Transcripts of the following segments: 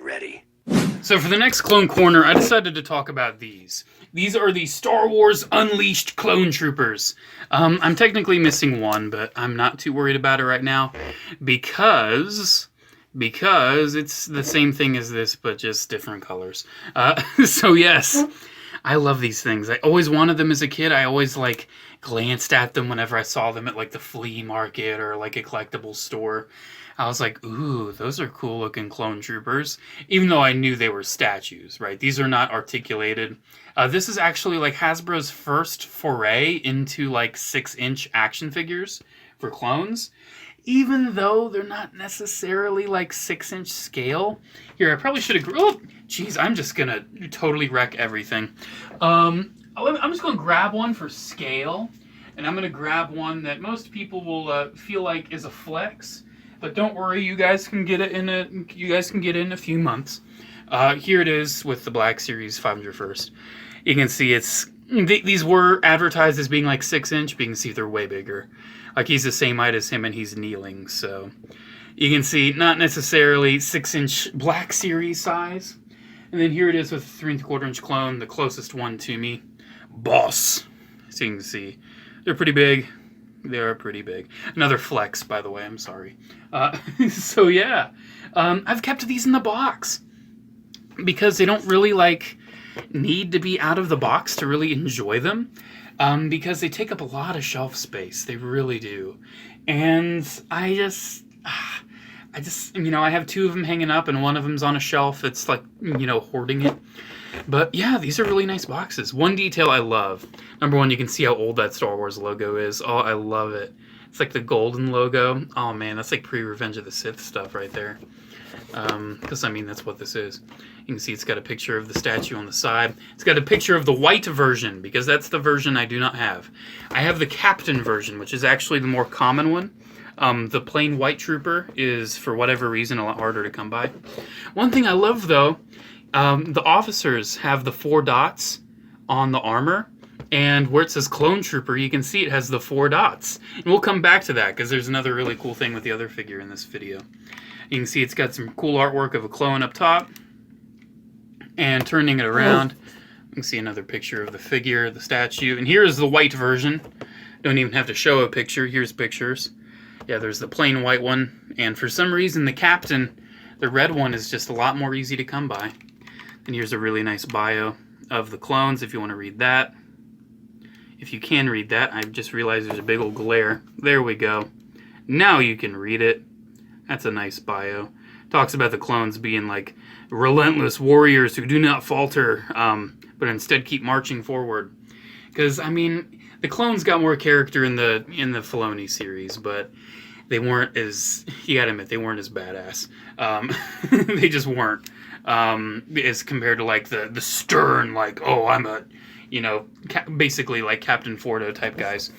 ready. So for the next Clone Corner, I decided to talk about these. These are the Star Wars Unleashed Clone Troopers. I'm technically missing one, but I'm not too worried about it right now because it's the same thing as this, but just different colors. So yes, I love these things. I always wanted them as a kid. I always glanced at them whenever I saw them at the flea market or a collectibles store. I was like, ooh, those are cool looking clone troopers. Even though I knew they were statues, right? These are not articulated. This is actually Hasbro's first foray into 6-inch action figures for clones. Even though they're not necessarily 6-inch scale. Here, I probably should have... Oh, geez, I'm just going to totally wreck everything. I'm just going to grab one for scale. And I'm going to grab one that most people will feel like is a flex. But don't worry, you guys can get it in a few months. Here it is with the Black Series 501st. You can see these were advertised as being 6-inch, but you can see they're way bigger. He's the same height as him and he's kneeling, so you can see not necessarily 6-inch Black Series size. And then here it is with a 3 3/4-inch clone, the closest one to me. Boss. So you can see they're pretty big. They are pretty big. Another flex, by the way. I'm sorry. So yeah, I've kept these in the box because they don't really need to be out of the box to really enjoy them. Because they take up a lot of shelf space. They really do. And I just, I have 2 of them hanging up and one of them's on a shelf. It's hoarding it. But yeah, these are really nice boxes. One detail I love. Number one, you can see how old that Star Wars logo is. Oh, I love it. It's the golden logo. Oh man, that's pre-Revenge of the Sith stuff right there. Because that's what this is. You can see it's got a picture of the statue on the side. It's got a picture of the white version, because that's the version I do not have. I have the Captain version, which is actually the more common one. The plain white trooper is, for whatever reason, a lot harder to come by. One thing I love, though, the officers have the 4 dots on the armor, and where it says Clone Trooper, you can see it has the 4 dots. And we'll come back to that, because there's another really cool thing with the other figure in this video. You can see it's got some cool artwork of a clone up top, and turning it around, you can see another picture of the figure, the statue, and here's the white version. Don't even have to show a picture, here's pictures. Yeah, there's the plain white one, and for some reason the Captain, the red one, is just a lot more easy to come by. And here's a really nice bio of the clones, if you want to read that. If you can read that, I just realized there's a big old glare. There we go. Now you can read it. That's a nice bio. Talks about the clones being relentless warriors who do not falter, but instead keep marching forward. Because, the clones got more character in the Filoni series, but they weren't as, you gotta admit, they weren't as badass. They just weren't. As compared to the stern, oh, I'm a, basically Captain Fordo type guys.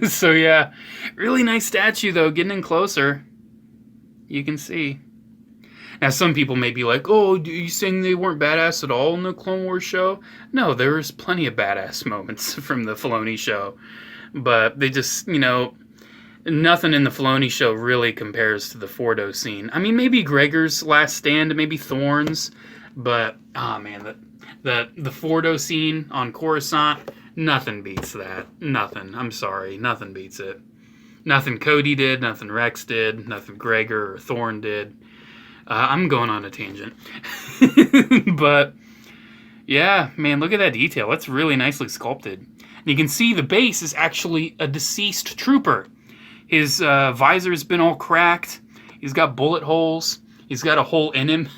So yeah, really nice statue though. Getting in closer, you can see. Now some people may be like, oh, are you saying they weren't badass at all in the Clone Wars show? No, there was plenty of badass moments from the Filoni show, but they just, nothing in the Filoni show really compares to the Fordo scene. Maybe Gregor's last stand, maybe Thorne's, but, oh man, the Fordo scene on Coruscant, nothing beats that. Nothing. I'm sorry. Nothing beats it. Nothing Cody did, nothing Rex did, nothing Gregor or Thorne did. I'm going on a tangent. But, yeah, man, look at that detail. That's really nicely sculpted. And you can see the base is actually a deceased trooper. His visor's been all cracked. He's got bullet holes. He's got a hole in him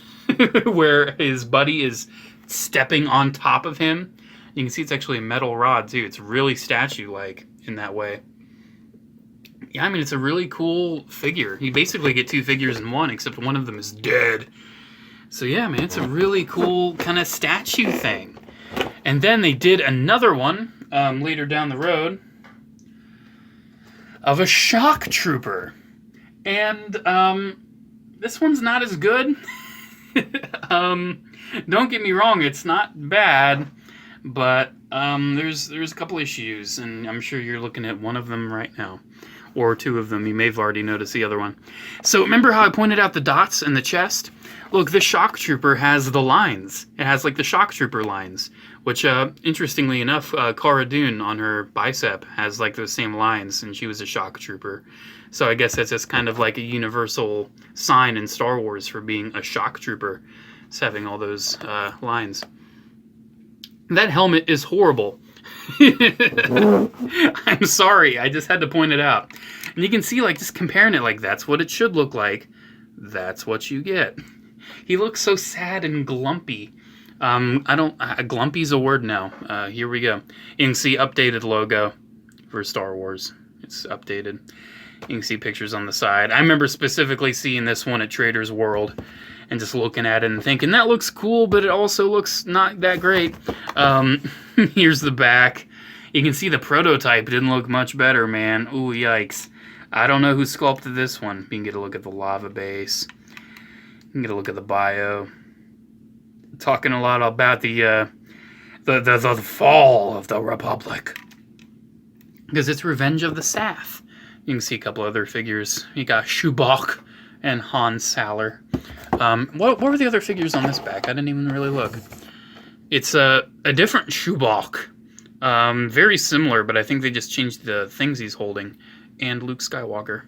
where his buddy is stepping on top of him. You can see it's actually a metal rod, too. It's really statue-like in that way. Yeah, it's a really cool figure. You basically get 2 figures in one, except one of them is dead. So yeah, man, it's a really cool kind of statue thing. And then they did another one later down the road of a shock trooper. And this one's not as good. Don't get me wrong, it's not bad, but there's a couple issues, and I'm sure you're looking at one of them right now. or two of them. You may have already noticed the other one. So remember how I pointed out the dots in the chest? Look, the Shock Trooper has the lines. It has like the Shock Trooper lines, which interestingly enough, Cara Dune on her bicep has like those same lines, and she was a Shock Trooper. So I guess that's just kind of like a universal sign in Star Wars for being a Shock Trooper. It's having all those lines. That helmet is horrible. I'm sorry, I just had to point it out. And you can see, like, just comparing it, like, that's what it should look like. That's what you get. He looks so sad and glumpy. Glumpy's a word now. Here we go. You can see updated logo for Star Wars. It's updated. You can see pictures on the side. I remember specifically seeing this one at Trader's World and just looking at it and thinking, that looks cool, but it also looks not that great. Here's the back. You can see the prototype didn't look much better, man. Ooh, yikes. I don't know who sculpted this one. You can get a look at the lava base. You can get a look at the bio. Talking a lot about the fall of the Republic. Because it's Revenge of the Sith. You can see a couple other figures. You got Chewbacca and Han Saller. What were the other figures on this back? I didn't even really look. It's a different Chewbacca. Very similar, but I think they just changed the things he's holding. And Luke Skywalker.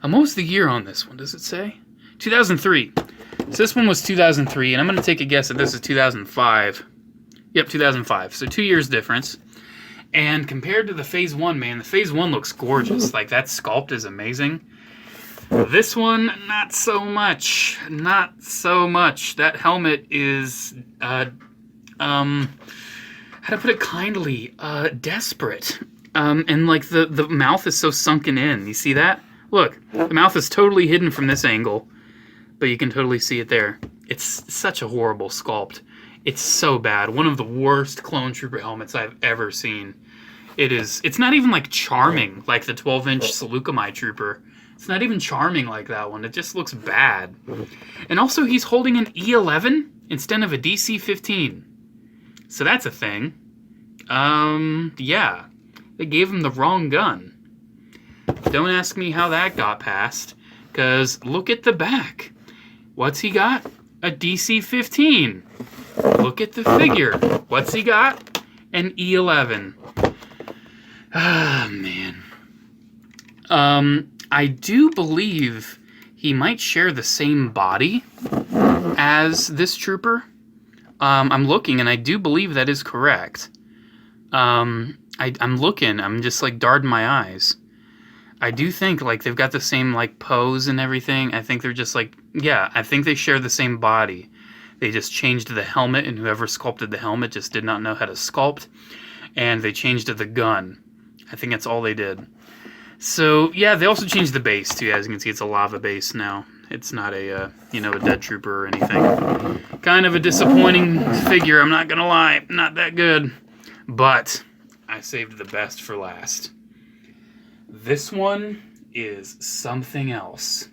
What was the year on this one? Does it say? 2003. So this one was 2003, and I'm going to take a guess that this is 2005. Yep, 2005. So 2 years difference. And compared to the Phase 1, man, the Phase 1 looks gorgeous. Like, that sculpt is amazing. This one, not so much. Not so much. That helmet is, how to put it kindly, desperate. And, like, the mouth is so sunken in. You see that? Look, the mouth is totally hidden from this angle, but you can totally see it there. It's such a horrible sculpt. It's so bad. One of the worst Clone Trooper helmets I've ever seen. It's not even, like, charming, like the 12-inch Seleucamai Trooper. It's not even charming like that one. It just looks bad. And also, he's holding an E11 instead of a DC-15. So that's a thing. Yeah. They gave him the wrong gun. Don't ask me how that got passed, because look at the back. What's he got? A DC-15. Look at the figure. What's he got? An E11. Ah, man. I do believe he might share the same body as this trooper. I'm looking, and I do believe that is correct. I'm looking. I'm just, like, darting my eyes. I do think, like, they've got the same, like, pose and everything. I think they're just, like, yeah, I think they share the same body. They just changed the helmet, and whoever sculpted the helmet just did not know how to sculpt. And they changed the gun. I think that's all they did. So, yeah, they also changed the base, too. As you can see, it's a lava base now. It's not a, a dead trooper or anything. Kind of a disappointing figure, I'm not gonna lie. Not that good. But I saved the best for last. This one is something else.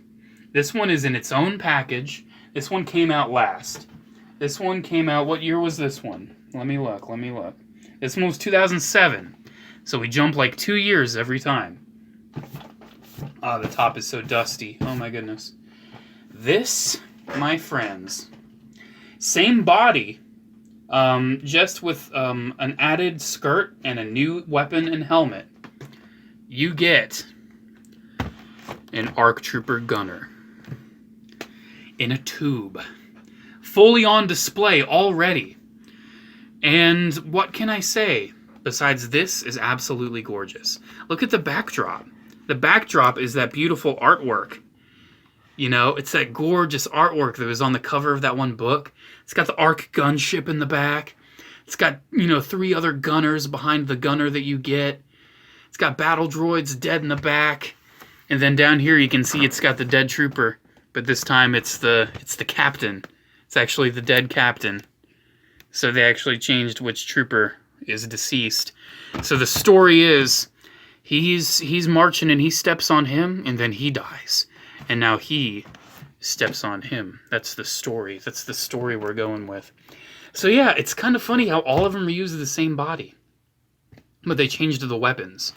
This one is in its own package. This one came out last. This one came out, what year was this one? Let me look. This one was 2007. So we jump like 2 years every time. Ah, the top is so dusty. Oh my goodness. This, my friends, same body, just with an added skirt and a new weapon and helmet. You get an Ark Trooper gunner in a tube, fully on display already. And what can I say? Besides, this is absolutely gorgeous. Look at the backdrop. The backdrop is that beautiful artwork. You know, it's that gorgeous artwork that was on the cover of that one book. It's got the Ark gunship in the back. It's got, 3 other gunners behind the gunner that you get. It's got battle droids dead in the back. And then down here you can see it's got the dead trooper. But this time it's the captain. It's actually the dead captain. So they actually changed which trooper is deceased. So the story is he's marching and he steps on him and then he dies. And now he steps on him. That's the story. That's the story we're going with. So yeah, it's kind of funny how all of them reuse the same body. But they changed the weapons.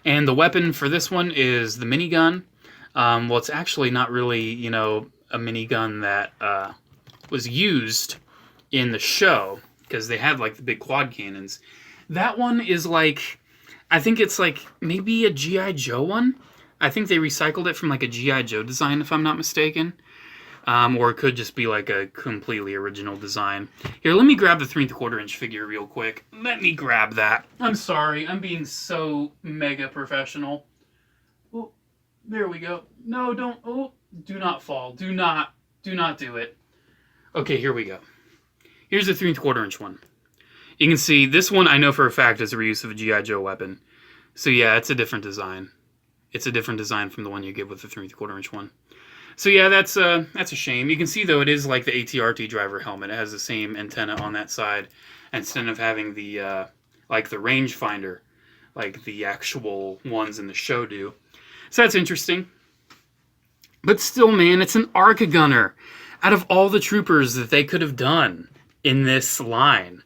And the weapon for this one is the minigun. Well, it's actually not really, you know, a minigun that was used in the show, because they had like the big quad cannons. That one is like, I think it's like maybe a G.I. Joe one. I think they recycled it from like a G.I. Joe design, if I'm not mistaken. Or it could just be like a completely original design. Here, let me grab the 3 3/4 inch figure real quick. Let me grab that. I'm sorry, I'm being so mega professional. Oh, there we go. No, don't. Oh, do not fall. Do not do it. Okay, here we go. Here's the 3 3/4 inch one. You can see this one I know for a fact is a reuse of a G.I. Joe weapon. So yeah, it's a different design. It's a different design from the one you get with the 3 3/4 inch one. So yeah, that's a shame. You can see though it is like the ATRT driver helmet. It has the same antenna on that side instead of having the like the rangefinder, like the actual ones in the show do. So that's interesting. But still, man, it's an Ark gunner. Out of all the troopers that they could have done in this line,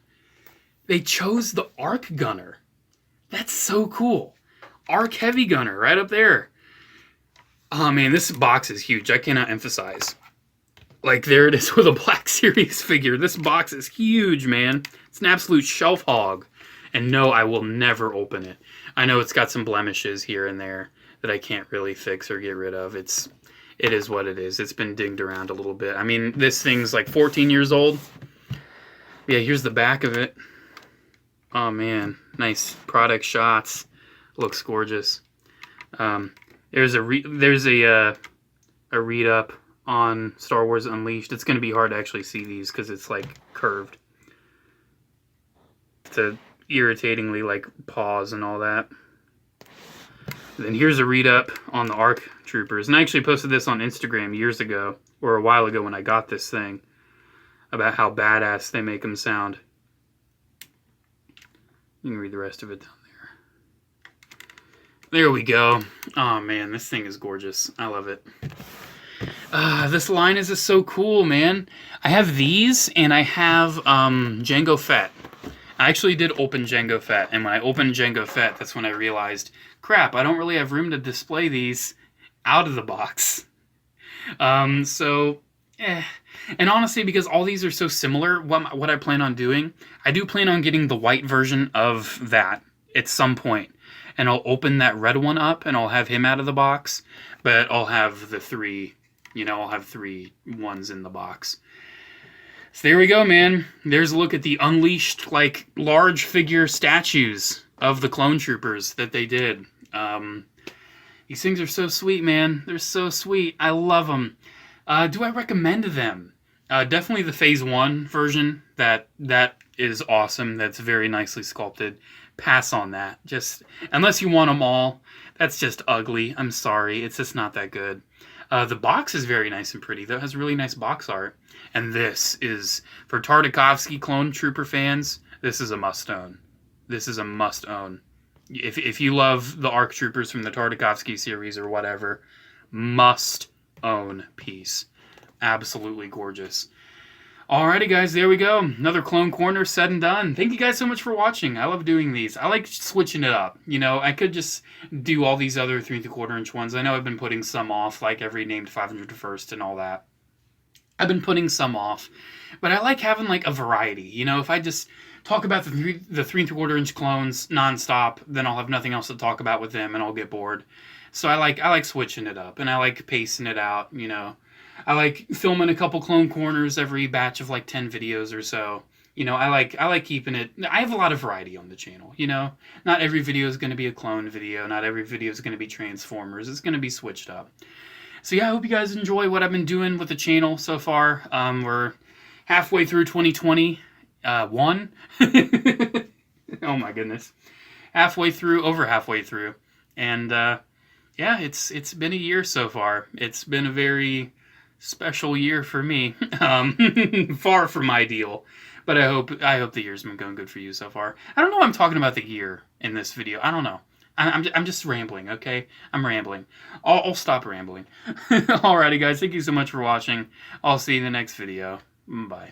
they chose the Ark gunner. That's so cool. Ark heavy gunner right up there. Oh man, this box is huge. I cannot emphasize. Like, there it is with a Black Series figure. This box is huge, man. It's an absolute shelf hog. And no, I will never open it. I know it's got some blemishes here and there that I can't really fix or get rid of. It is what it is. It's been dinged around a little bit. I mean, this thing's like 14 years old. Yeah, here's the back of it. Oh man, nice product shots. Looks gorgeous. There's a read up on Star Wars Unleashed. It's going to be hard to actually see these because it's like curved. To irritatingly like pause and all that. Then here's a read up on the Ark Troopers, and I actually posted this on Instagram years ago, or a while ago when I got this thing, about how badass they make them sound. You can read the rest of it down there. There we go. Oh man, this thing is gorgeous. I love it. This line is just so cool, man. I have these, and I have Jango Fett. I actually did open Jango Fett, and when I opened Jango Fett, that's when I realized, crap, I don't really have room to display these out of the box. And honestly, because all these are so similar, what I plan on doing, I do plan on getting the white version of that at some point. And I'll open that red one up, and I'll have him out of the box, but I'll have the three, I'll have 3 ones in the box. So there we go, man. There's a look at the Unleashed, like, large figure statues of the clone troopers that they did. These things are so sweet, man. They're so sweet. I love them. Do I recommend them? Definitely the Phase 1 version. That is awesome. That's very nicely sculpted. Pass on that. Just, unless you want them all, that's just ugly. I'm sorry. It's just not that good. The box is very nice and pretty, though. It has really nice box art. And this is, for Tartakovsky clone trooper fans, this is a must-own. This is a must-own. If you love the Ark Troopers from the Tartakovsky series or whatever, must-own piece. Absolutely gorgeous. Alrighty, guys, there we go. Another Clone Corner said and done. Thank you guys so much for watching. I love doing these. I like switching it up. I could just do all these other 3 3/4 inch ones. I know I've been putting some off, like every named 501st and all that. I've been putting some off, but I like having like a variety. If I just talk about the 3 3/4 inch clones nonstop, then I'll have nothing else to talk about with them, and I'll get bored. So I like switching it up, and I like pacing it out. I like filming a couple Clone Corners every batch of like 10 videos or so. I like keeping it. I have a lot of variety on the channel. Not every video is going to be a clone video. Not every video is going to be Transformers. It's going to be switched up. So yeah, I hope you guys enjoy what I've been doing with the channel so far. We're halfway through 2021. Oh my goodness. Over halfway through. And yeah, it's been a year so far. It's been a very special year for me. Far from ideal. But I hope the year's been going good for you so far. I don't know why I'm talking about the year in this video. I don't know. I'm just rambling, okay? I'm rambling. I'll stop rambling. Alrighty, guys. Thank you so much for watching. I'll see you in the next video. Bye.